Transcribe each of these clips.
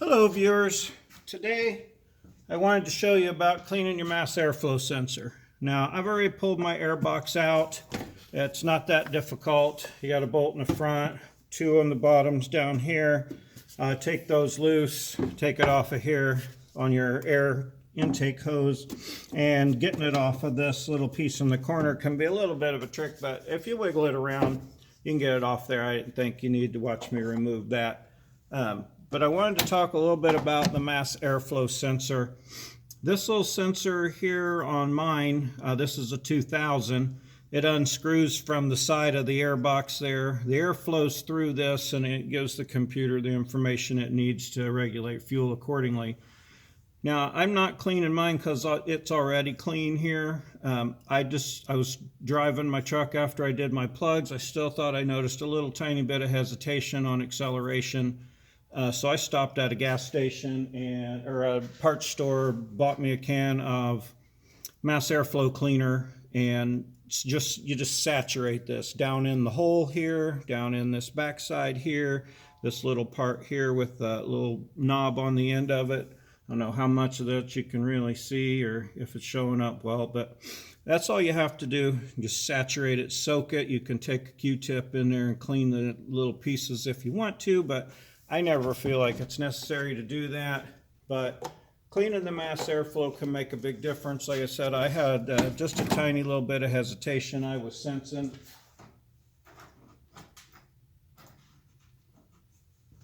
Hello viewers, today I wanted to show you about cleaning your mass airflow sensor. Now I've already pulled my air box out. It's not that difficult. You got a bolt in the front, two on the bottoms down here. Take those loose, take it off of here on your air intake hose, and getting it off of this little piece in the corner can be a little bit of a trick, but if you wiggle it around you can get it off there. I didn't think you need to watch me remove that. But I wanted to talk a little bit about the mass airflow sensor. This little sensor here on mine, this is a 2000. It unscrews from the side of the air box there. The air flows through this and it gives the computer the information it needs to regulate fuel accordingly. Now, I'm not cleaning mine because it's already clean here. I was driving my truck after I did my plugs. I still thought I noticed a little tiny bit of hesitation on acceleration. So I stopped at a gas station or a parts store, bought me a can of mass airflow cleaner, and you just saturate this down in the hole here, down in this backside here, this little part here with a little knob on the end of it. I don't know how much of that you can really see or if it's showing up well, but that's all you have to do. Just saturate it, soak it. You can take a Q-tip in there and clean the little pieces if you want to, but I never feel like it's necessary to do that. But cleaning the mass airflow can make a big difference. Like I said, I had just a tiny little bit of hesitation I was sensing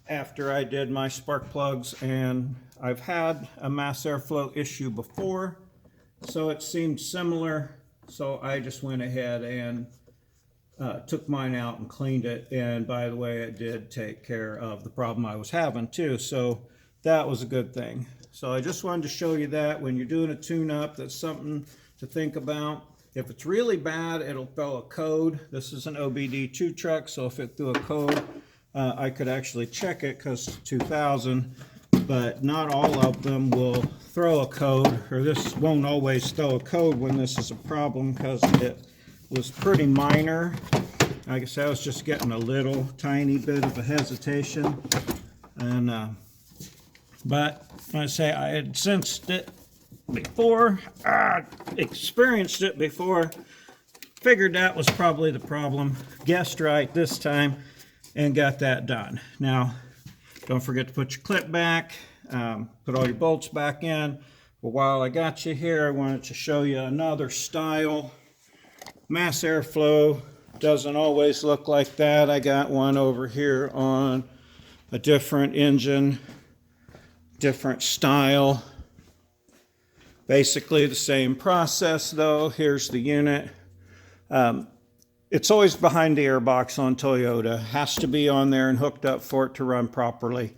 after I did my spark plugs, and I've had a mass airflow issue before, so it seemed similar. So I just went ahead and took mine out and cleaned it, and by the way, it did take care of the problem I was having too, so that was a good thing. So I just wanted to show you that when you're doing a tune-up, that's something to think about. If it's really bad, it'll throw a code. This is an OBD2 truck, so if it threw a code, I could actually check it because it's 2000, but not all of them will throw a code, or this won't always throw a code when this is a problem because it was pretty minor. Like I said, I was just getting a little tiny bit of a hesitation, and but I say I had sensed it before, experienced it before, figured that was probably the problem, guessed right this time, and got that done. Now, don't forget to put your clip back, put all your bolts back in. But while I got you here, I wanted to show you another style. Mass airflow doesn't always look like that. I got one over here on a different engine, different style. Basically the same process though. Here's the unit. It's always behind the airbox on Toyota. Has to be on there and hooked up for it to run properly.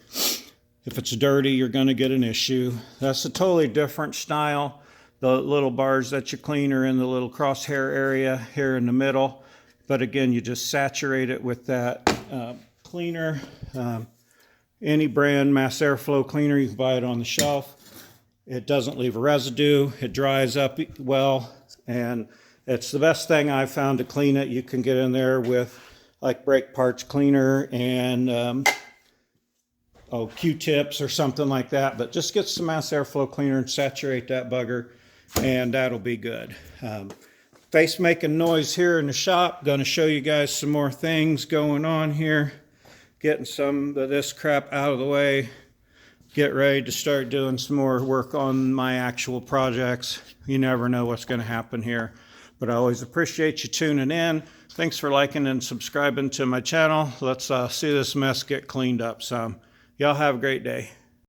If it's dirty, you're going to get an issue. That's a totally different style. The little bars that you clean are in the little crosshair area here in the middle. But again, you just saturate it with that cleaner. Any brand mass airflow cleaner, you can buy it on the shelf. It doesn't leave a residue. It dries up well, and it's the best thing I've found to clean it. You can get in there with like brake parts cleaner and Q-tips or something like that, but just get some mass airflow cleaner and saturate that bugger, and that'll be good. Face making noise here in the shop. Going to show you guys some more things going on here. Getting some of this crap out of the way. Get ready to start doing some more work on my actual projects. You never know what's going to happen here. But I always appreciate you tuning in. Thanks for liking and subscribing to my channel. Let's see this mess get cleaned up some. Y'all have a great day.